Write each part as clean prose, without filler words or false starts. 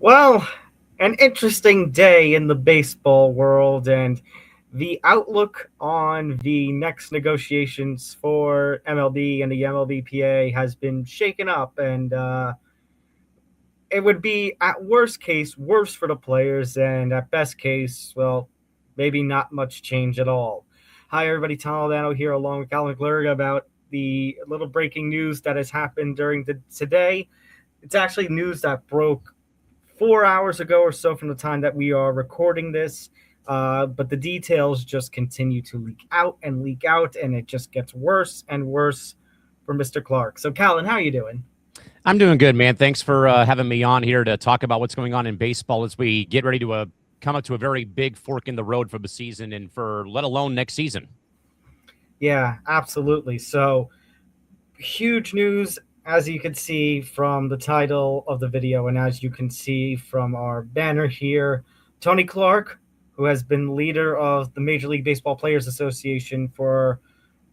Well, an interesting day in the baseball world, and the outlook on the next negotiations for MLB and the MLBPA has been shaken up, and it would be at worst case worse for the players, and at best case, well, maybe not much change at all. Hi, everybody. Tom Albano here, along with Callan McClurg, about the little breaking news that has happened during today. It's actually news that broke 4 hours ago or so from the time that we are recording this. But the details just continue to leak out, and it just gets worse and worse for Mr. Clark. So, Callan, how are you doing? I'm doing good, man. Thanks for having me on here to talk about what's going on in baseball as we get ready to come up to a very big fork in the road for the season and for let alone next season. Yeah, absolutely. So, huge news, as you can see from the title of the video, and as you can see from our banner here. Tony Clark, who has been leader of the Major League Baseball Players Association for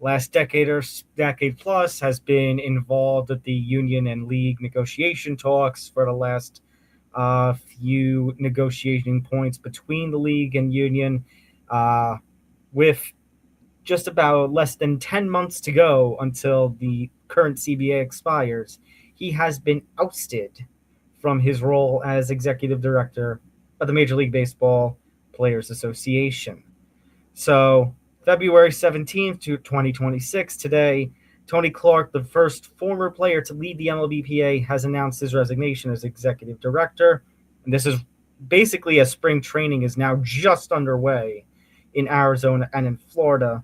last decade or decade plus, has been involved with the union and league negotiation talks for the last few negotiating points between the league and union, with just about less than 10 months to go until the current CBA expires. He has been ousted from his role as executive director of the Major League Baseball Players Association. So, February 17th to 2026, today, Tony Clark, the first former player to lead the MLBPA, has announced his resignation as executive director. And this is basically as spring training is now just underway in Arizona and in Florida.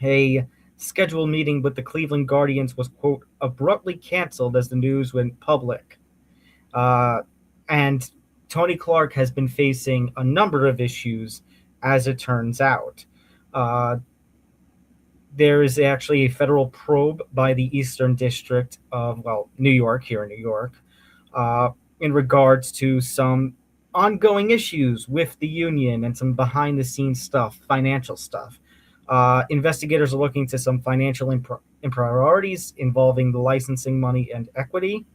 A scheduled meeting with the Cleveland Guardians was, quote, abruptly canceled as the news went public. And Tony Clark has been facing a number of issues, as it turns out. There is actually a federal probe by the Eastern District of, New York, here in New York, in regards to some ongoing issues with the union and some behind-the-scenes stuff, financial stuff. Investigators are looking to some financial improprieties involving the licensing money and equity.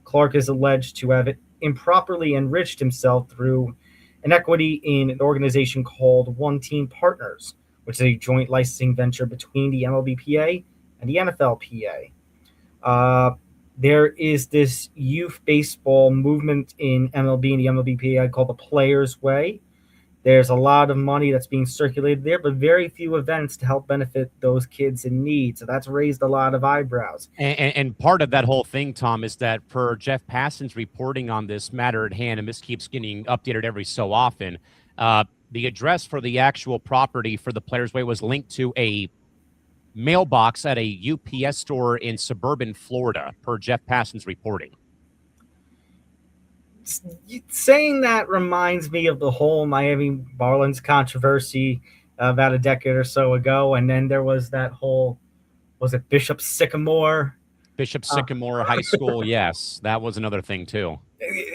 Clark is alleged to have improperly enriched himself through an equity in an organization called One Team Partners, which is a joint licensing venture between the MLBPA and the NFLPA. There is this youth baseball movement in MLB and the MLBPA called the Players Way. There's a lot of money that's being circulated there, but very few events to help benefit those kids in need. So that's raised a lot of eyebrows. And part of that whole thing, Tom, is that per Jeff Passan's reporting on this matter at hand, and this keeps getting updated every so often, the address for the actual property for the Players Way was linked to a mailbox at a UPS store in suburban Florida, per Jeff Passan's reporting. Saying that reminds me of the whole Miami Marlins controversy about a decade or so ago. And then there was that whole, was it Bishop Sycamore? Bishop Sycamore High School, yes. That was another thing, too.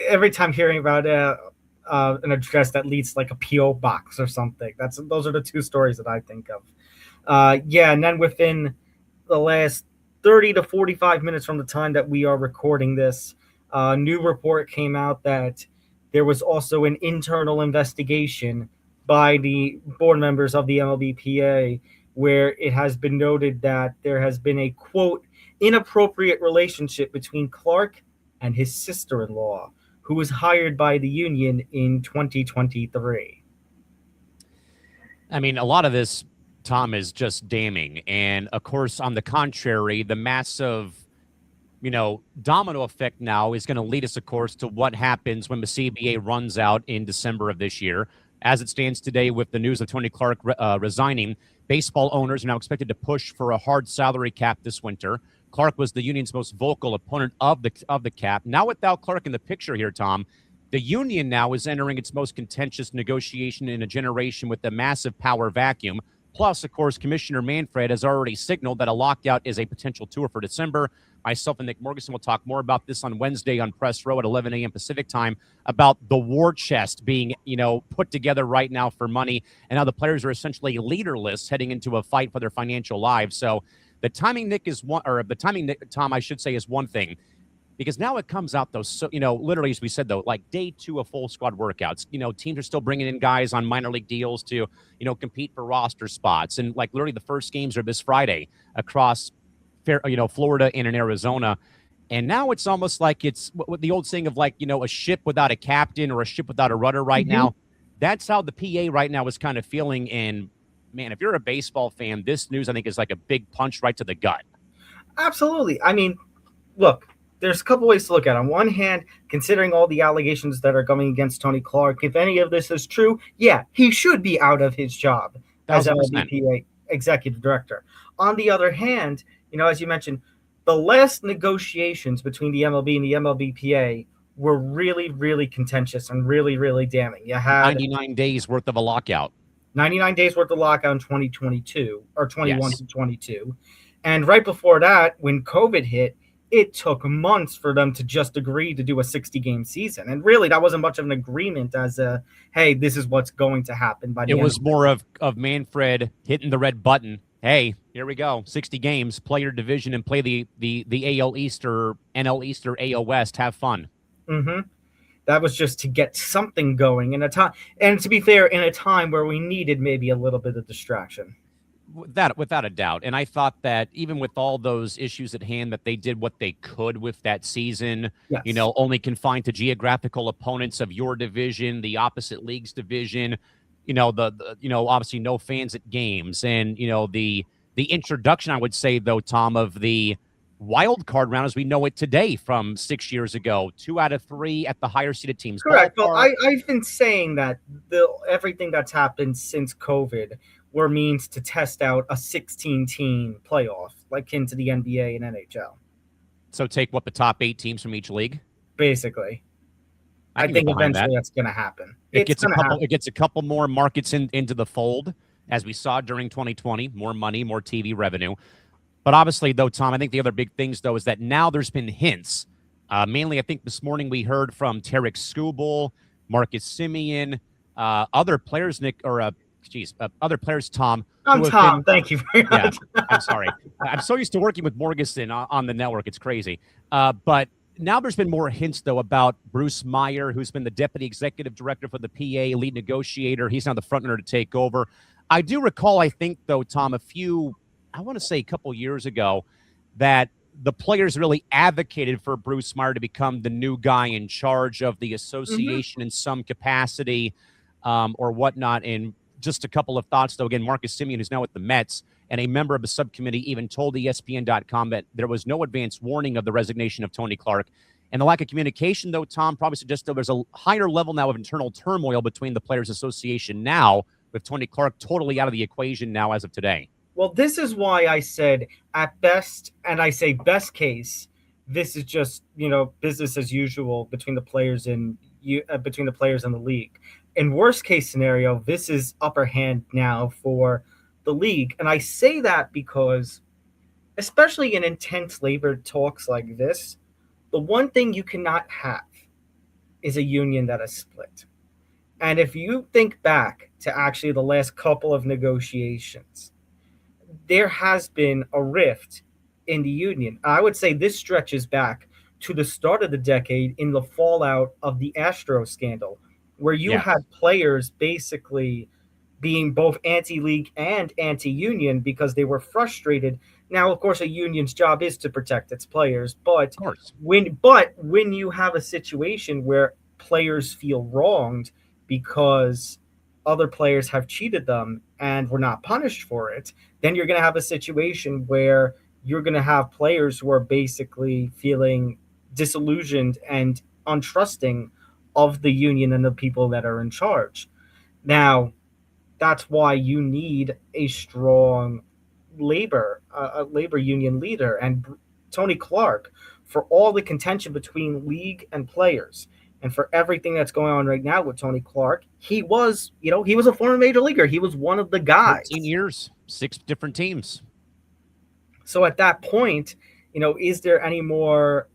Every time hearing about an address that leads to like a P.O. box or something, those are the two stories that I think of. And then within the last 30 to 45 minutes from the time that we are recording this, a new report came out that there was also an internal investigation by the board members of the MLBPA, where it has been noted that there has been a, quote, inappropriate relationship between Clark and his sister-in-law, who was hired by the union in 2023. I mean, a lot of this, Tom, is just damning. And, of course, on the contrary, the massive domino effect now is going to lead us, of course, to what happens when the CBA runs out in December of this year. As it stands today, with the news of Tony Clark resigning, baseball owners are now expected to push for a hard salary cap this winter. Clark was the union's most vocal opponent of the cap. Now, without Clark in the picture here, Tom, the union now is entering its most contentious negotiation in a generation with a massive power vacuum. Plus, of course, Commissioner Manfred has already signaled that a lockout is a potential tour for December. Myself and Nick Morganson will talk more about this on Wednesday on Press Row at 11 a.m. Pacific time, about the war chest being, put together right now for money, and how the players are essentially leaderless heading into a fight for their financial lives. So the timing, Tom, I should say, is one thing. because now it comes out though. So, literally, as we said, though, like day 2 of full squad workouts, teams are still bringing in guys on minor league deals to, compete for roster spots. And like literally the first games are this Friday across, Florida and in Arizona. And now it's almost like it's what the old saying of like, a ship without a captain or a ship without a rudder right now. That's how the PA right now is kind of feeling. And man, if you're a baseball fan, this news, I think, is like a big punch right to the gut. Absolutely. I mean, look, there's a couple ways to look at it. On one hand, considering all the allegations that are coming against Tony Clark, if any of this is true, yeah, he should be out of his job as 1,000%. MLBPA executive director. On the other hand, as you mentioned, the last negotiations between the MLB and the MLBPA were really, really contentious and really, really damning. You had 99 days worth of a lockout. 99 days worth of lockout in 2022 or 21 Yes. to 22. And right before that, when COVID hit, it took months for them to just agree to do a 60-game season. And really, that wasn't much of an agreement as a, hey, this is what's going to happen by the end. It was more of Manfred hitting the red button. Hey, here we go. 60 games, play your division and play the AL East or NL East or AL West. Have fun. Mm-hmm. That was just to get something going in a time. And to be fair, in a time where we needed maybe a little bit of distraction. Without a doubt. And I thought that even with all those issues at hand, that they did what they could with that season, Yes. Only confined to geographical opponents of your division, the opposite league's division, obviously no fans at games. And, the introduction, I would say, though, Tom, of the wild card round as we know it today from 6 years ago, 2 out of 3 at the higher seeded teams. Correct. Well, I've been saying that everything that's happened since COVID were means to test out a 16-team playoff, like into the NBA and NHL. So take the top 8 teams from each league? Basically. I think eventually that's going to happen. It gets a couple more markets into the fold, as we saw during 2020, more money, more TV revenue. But obviously, though, Tom, I think the other big things, though, is that now there's been hints. Mainly, I think this morning we heard from Tarek Skubal, Marcus Semien, other players, other players, Tom. I'm Tom. Thank you very much. Yeah, I'm sorry. I'm so used to working with Morgeson on the network. It's crazy. But now there's been more hints, though, about Bruce Meyer, who's been the deputy executive director for the PA, lead negotiator. He's now the front runner to take over. I do recall, I think, though, Tom, I want to say a couple years ago, that the players really advocated for Bruce Meyer to become the new guy in charge of the association in some capacity or whatnot. And just a couple of thoughts, though. Again, Marcus Semien, who's now with the Mets, and a member of the subcommittee even told ESPN.com that there was no advance warning of the resignation of Tony Clark. And the lack of communication, though, Tom, probably suggests that there's a higher level now of internal turmoil between the Players Association now, with Tony Clark totally out of the equation now as of today. Well, this is why I said at best, and I say best case, this is just, business as usual between the players and the league. In worst case scenario, this is upper hand now for the league. And I say that because, especially in intense labor talks like this, the one thing you cannot have is a union that is split. And if you think back to actually the last couple of negotiations, there has been a rift in the union. I would say this stretches back to the start of the decade in the fallout of the Astro scandal, where you had players basically being both anti-league and anti-union because they were frustrated. Now, of course, a union's job is to protect its players, but when you have a situation where players feel wronged because other players have cheated them and were not punished for it, then you're going to have a situation where you're going to have players who are basically feeling disillusioned and untrusting of the union and the people that are in charge. Now, that's why you need a strong labor union leader. And Tony Clark, for all the contention between league and players, and for everything that's going on right now with Tony Clark, he was a former major leaguer. He was one of the guys. 13 years, 6 different teams. So at that point, is there any more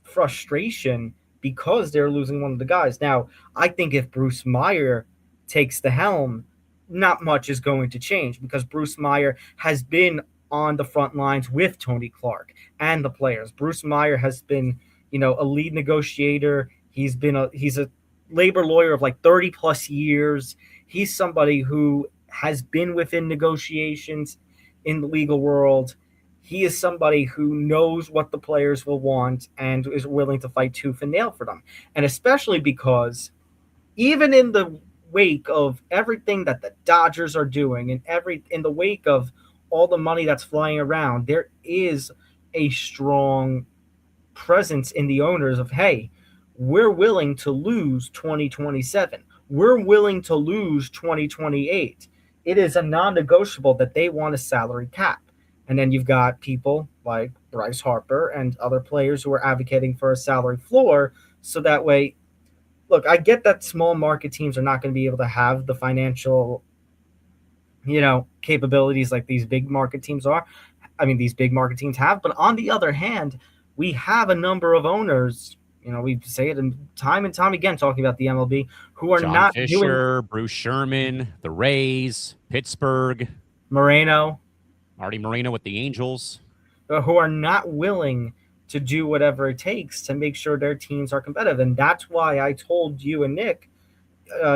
frustration because they're losing one of the guys? Now, I think if Bruce Meyer takes the helm, not much is going to change because Bruce Meyer has been on the front lines with Tony Clark and the players. Bruce Meyer has been, a lead negotiator. He's a labor lawyer of like 30 plus years. He's somebody who has been within negotiations in the legal world. He is somebody who knows what the players will want and is willing to fight tooth and nail for them. And especially because even in the wake of everything that the Dodgers are doing and in the wake of all the money that's flying around, there is a strong presence in the owners of, hey, we're willing to lose 2027. We're willing to lose 2028. It is a non-negotiable that they want a salary cap. And then you've got people like Bryce Harper and other players who are advocating for a salary floor. So that way, look, I get that small market teams are not going to be able to have the financial, capabilities like these big market teams are. I mean, these big market teams have. But on the other hand, we have a number of owners, we say it time and time again talking about the MLB, who are John not Fisher, Bruce Sherman, the Rays, Pittsburgh, Moreno, Marty Moreno with the Angels, who are not willing to do whatever it takes to make sure their teams are competitive. And that's why I told you and Nick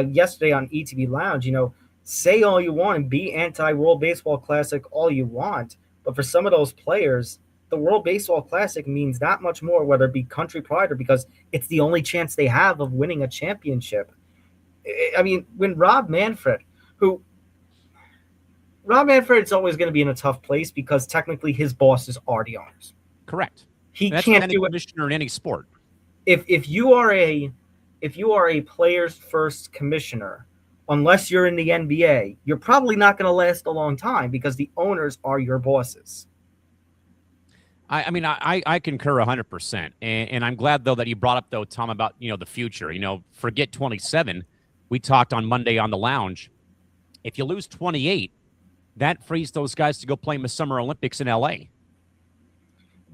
yesterday on ETB Lounge, say all you want and be anti-World Baseball Classic all you want. But for some of those players, the World Baseball Classic means that much more, whether it be country pride or because it's the only chance they have of winning a championship. I mean, when Rob Manfred is always going to be in a tough place because technically his bosses are the owners. Correct. He That's can't any do it. commissioner in any sport. If you are a players first commissioner, unless you're in the NBA, you're probably not going to last a long time because the owners are your bosses. I mean, I concur 100%. And I'm glad, though, that you brought up, though, Tom, about, the future. Forget 27. We talked on Monday on the lounge. If you lose 28, that frees those guys to go play in the Summer Olympics in L.A.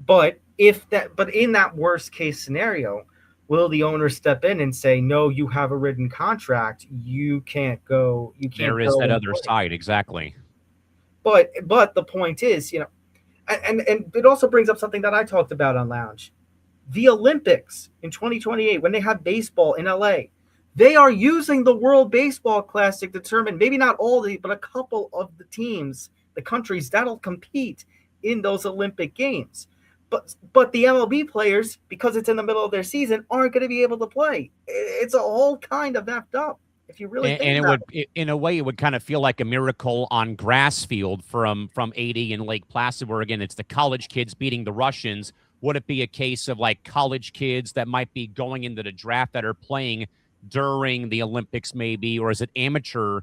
But in that worst case scenario, will the owner step in and say, no, you have a written contract. You can't go. There is that other side. Exactly. But the point is, and it also brings up something that I talked about on Lounge. The Olympics in 2028, when they have baseball in LA, they are using the World Baseball Classic to determine maybe not all but a couple of the teams, the countries that'll compete in those Olympic Games. But the MLB players, because it's in the middle of their season, aren't going to be able to play. It's a whole kind of effed up. If you really think about it. In a way, it would kind of feel like a miracle on grass field from 80 in Lake Placid, where again it's the college kids beating the Russians. Would it be a case of like college kids that might be going into the draft that are playing during the Olympics, maybe, or is it amateur,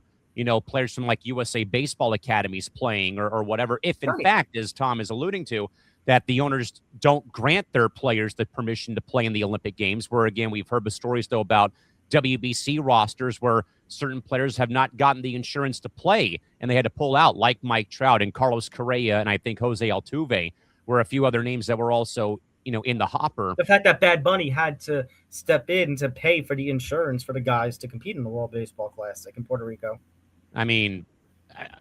players from like USA Baseball Academies playing or whatever? If in fact, as Tom is alluding to, that the owners don't grant their players the permission to play in the Olympic Games, where again we've heard the stories though about WBC rosters where certain players have not gotten the insurance to play and they had to pull out, like Mike Trout and Carlos Correa and I think Jose Altuve, were a few other names that were also, in the hopper. The fact that Bad Bunny had to step in to pay for the insurance for the guys to compete in the World Baseball Classic in Puerto Rico. I mean,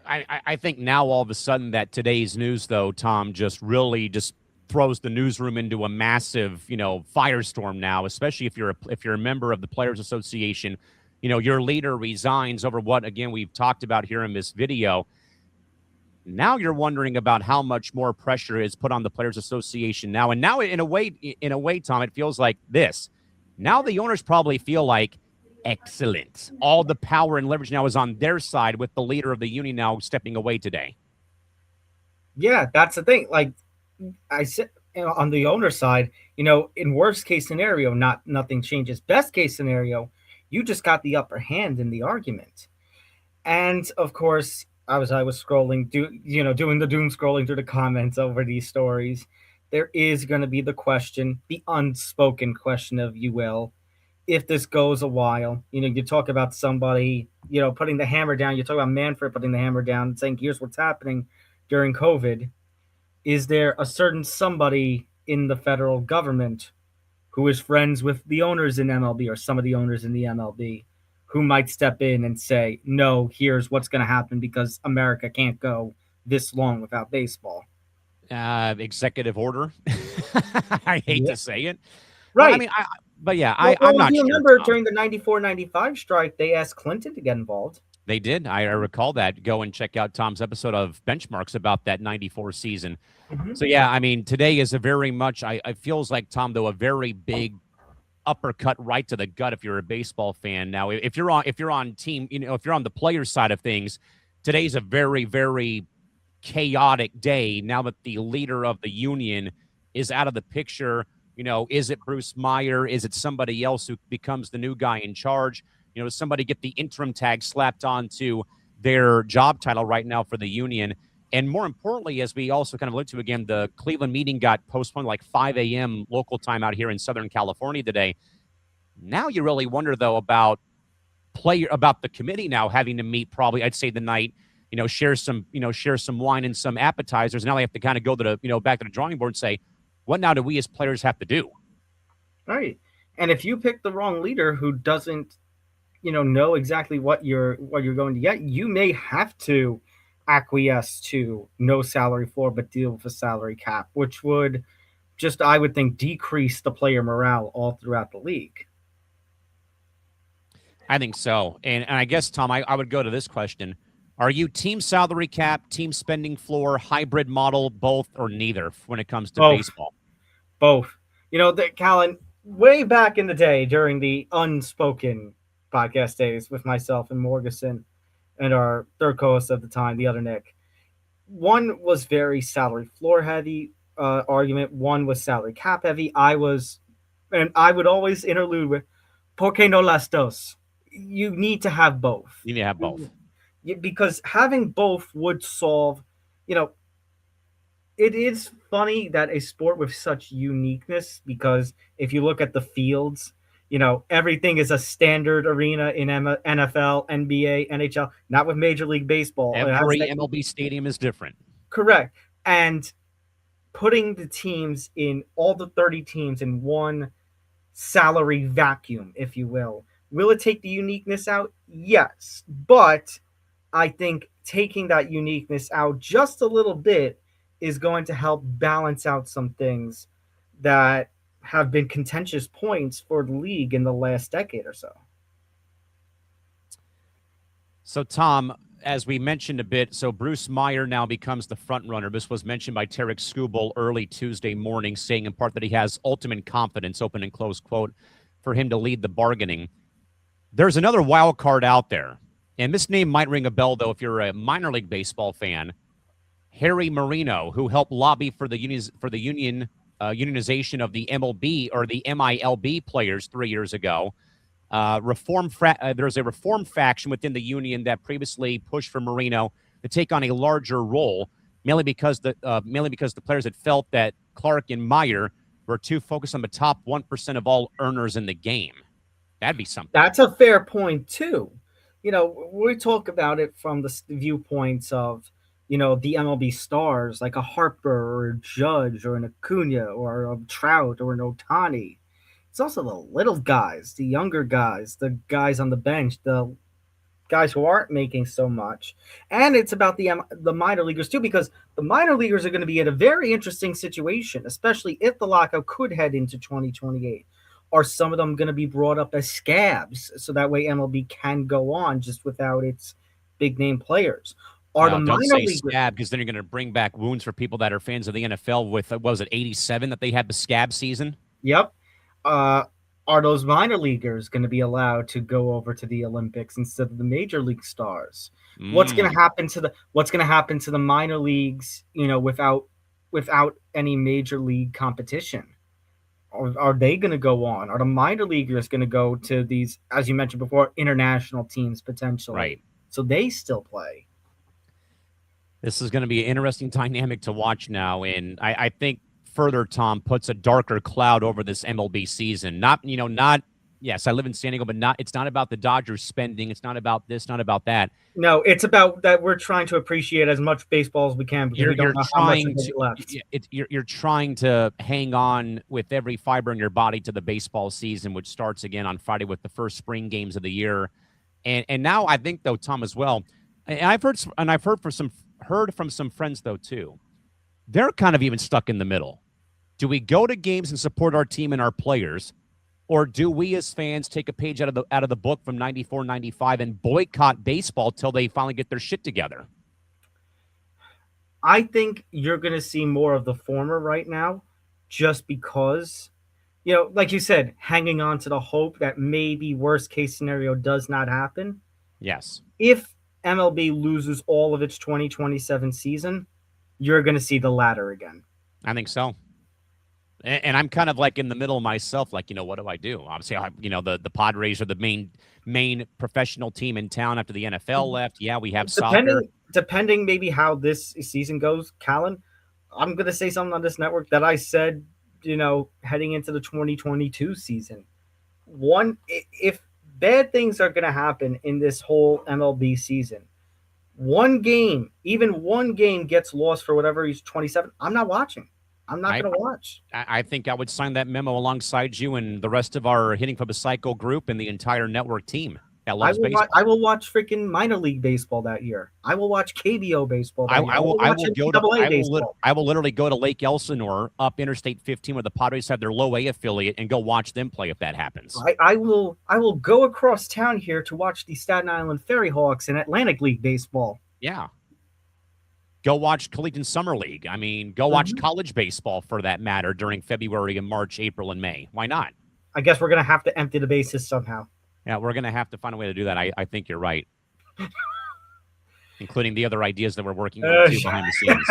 I think now all of a sudden that today's news, though, Tom, just really just throws the newsroom into a massive, firestorm now, especially if you're a member of the Players Association. Your leader resigns over what, again, we've talked about here in this video. Now you're wondering about how much more pressure is put on the Players Association now. And now in a way, Tom, it feels like this. Now the owners probably feel like, excellent. All the power and leverage now is on their side with the leader of the union now stepping away today. Yeah, that's the thing. Like I said, on the owner side, in worst case scenario, nothing changes. Best case scenario, you just got the upper hand in the argument. And of course, I was scrolling, doing the doom scrolling through the comments over these stories. There is going to be the question, the unspoken question of you will, if this goes a while. You talk about somebody, putting the hammer down. You talk about Manfred putting the hammer down and saying, here's what's happening during COVID. Is there a certain somebody in the federal government who is friends with the owners in MLB or some of the owners in the MLB who might step in and say, no, here's what's going to happen because America can't go this long without baseball? Executive order. I hate to say it. I Right. mean, but yeah, I'm Well, if not you sure, remember Tom. during the 94-95 strike, they asked Clinton to get involved. They did. I recall that. Go and check out Tom's episode of Benchmarks about that 94 season. Hmm. So yeah, I mean, today is a very much I feels like, Tom, though, a very big uppercut right to the gut if you're a baseball fan. Now, if you're on team, if you're on the player side of things, today's a very, very chaotic day now that the leader of the union is out of the picture. Is it Bruce Meyer? Is it somebody else who becomes the new guy in charge? Does somebody get the interim tag slapped onto their job title right now for the union? And more importantly, as we also kind of alluded to again, the Cleveland meeting got postponed like 5 a.m. local time out here in Southern California today. Now you really wonder, though, about the committee now having to meet probably, I'd say, the night, share some wine and some appetizers. Now they have to kind of go to the, back to the drawing board and say, what now do we as players have to do? Right. And if you pick the wrong leader who doesn't, know exactly what you're going to get, you may have to acquiesce to no salary floor but deal with a salary cap, which would just, I would think, decrease the player morale all throughout the league. I think so. And I guess, Tom, I would go to this question. Are you team salary cap, team spending floor, hybrid model, both, or neither when it comes to baseball? Both. Callan, way back in the day during the unspoken podcast days with myself and Morgeson and our third co-host at the time, the other Nick, one was very salary floor heavy argument. One was salary cap heavy. I would always interlude with "Por qué no las dos?" You need to have both. You need to have both. Because having both would solve, it is funny that a sport with such uniqueness, because if you look at the fields, everything is a standard arena in NFL, NBA, NHL, not with Major League Baseball. Every MLB stadium is different. Correct. And putting the teams in, all the 30 teams in one salary vacuum, if you will it take the uniqueness out? Yes. But I think taking that uniqueness out just a little bit is going to help balance out some things that have been contentious points for the league in the last decade or so. So, Tom, as we mentioned a bit, so Bruce Meyer now becomes the front runner. This was mentioned by Tarek Skubal early Tuesday morning, saying in part that he has ultimate confidence, open and close quote, for him to lead the bargaining. There's another wild card out there, and this name might ring a bell, though, if you're a minor league baseball fan. Harry Marino, who helped lobby for the unionization of the MLB or the MILB players 3 years ago. There's a reform faction within the union that previously pushed for Marino to take on a larger role, mainly because the players had felt that Clark and Meyer were too focused on the top 1% of all earners in the game. That'd be something. That's a fair point too. We talk about it from the viewpoints of, the MLB stars like a Harper or a Judge or an Acuna or a Trout or an Ohtani. It's also the little guys, the younger guys, the guys on the bench, the guys who aren't making so much. And it's about the minor leaguers too, because the minor leaguers are going to be in a very interesting situation, especially if the lockout could head into 2028. Are some of them going to be brought up as scabs so that way MLB can go on just without its big name players? Don't say scab, because then you're going to bring back wounds for people that are fans of the NFL with, what was it, 87 that they had the scab season? Yep. Are those minor leaguers going to be allowed to go over to the Olympics instead of the major league stars? What's going to happen to the minor leagues, without any major league competition? Are they going to go on? Are the minor leaguers going to go to these, as you mentioned before, international teams potentially? Right. So they still play. This is going to be an interesting dynamic to watch now. And I think further, Tom, puts a darker cloud over this MLB season. Yes, I live in San Diego, but it's not about the Dodgers spending. It's not about this, not about that. No, it's about that we're trying to appreciate as much baseball as we can, because we don't know how much is left. You're trying to hang on with every fiber in your body to the baseball season, which starts again on Friday with the first spring games of the year. And now I think, though, Tom, as well, and I've heard from some friends, though, too. They're kind of even stuck in the middle. Do we go to games and support our team and our players, or do we as fans take a page out of the book from 94, 95 and boycott baseball till they finally get their shit together? I think you're going to see more of the former right now, just because, like you said, hanging on to the hope that maybe worst case scenario does not happen. Yes. If MLB loses all of its 2027 season, you're going to see the latter again. I think so. And I'm kind of like in the middle myself, like, what do I do? Obviously, the Padres are the main professional team in town after the NFL left. Yeah, we have soccer. Depending maybe how this season goes, Callan, I'm going to say something on this network that I said, heading into the 2022 season. One, if bad things are going to happen in this whole MLB season, even one game gets lost for whatever he's 27, I'm not watching. I'm not going to watch. I think I would sign that memo alongside you and the rest of our Hitting from a Cycle group and the entire network team that loves baseball. I will watch freaking minor league baseball that year. I will watch KBO baseball that year. I will literally go to Lake Elsinore up Interstate 15 where the Padres have their low A affiliate and go watch them play if that happens. I will go across town here to watch the Staten Island Ferry Hawks in Atlantic League baseball. Yeah. Go watch Collegiate Summer League. I mean, go watch college baseball for that matter during February and March, April, and May. Why not? I guess we're going to have to empty the bases somehow. Yeah, we're going to have to find a way to do that. I think you're right. Including the other ideas that we're working on too behind the scenes.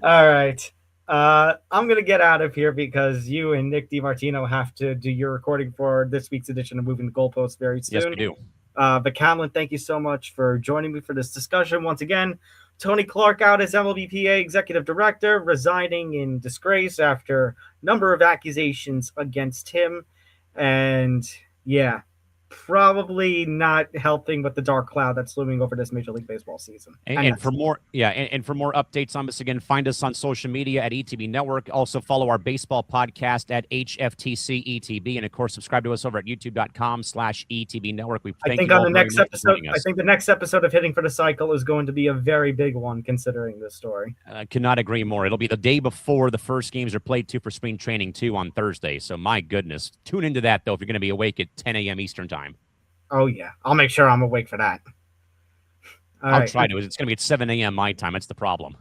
All right. I'm going to get out of here because you and Nick DiMartino have to do your recording for this week's edition of Moving the Goalposts very soon. Yes, we do. But Callan, thank you so much for joining me for this discussion. Once again, Tony Clark out as MLBPA Executive Director, resigning in disgrace after a number of accusations against him. And yeah, probably not helping with the dark cloud that's looming over this Major League Baseball season. And for more updates on this, again, find us on social media at ETB Network. Also follow our baseball podcast at HFTC ETB, and of course, subscribe to us over at YouTube.com/ETB Network. I think the next episode of Hitting for the Cycle is going to be a very big one, considering this story. I cannot agree more. It'll be the day before the first games are played too for spring training too on Thursday. So my goodness, tune into that though if you're going to be awake at 10 a.m. Eastern time. Oh, yeah. I'll make sure I'm awake for that. I'll try to. It's going to be at 7 a.m. my time. That's the problem.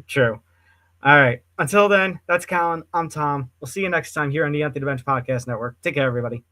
True. All right. Until then, that's Callan. I'm Tom. We'll see you next time here on the Empty the Bench Podcast Network. Take care, everybody.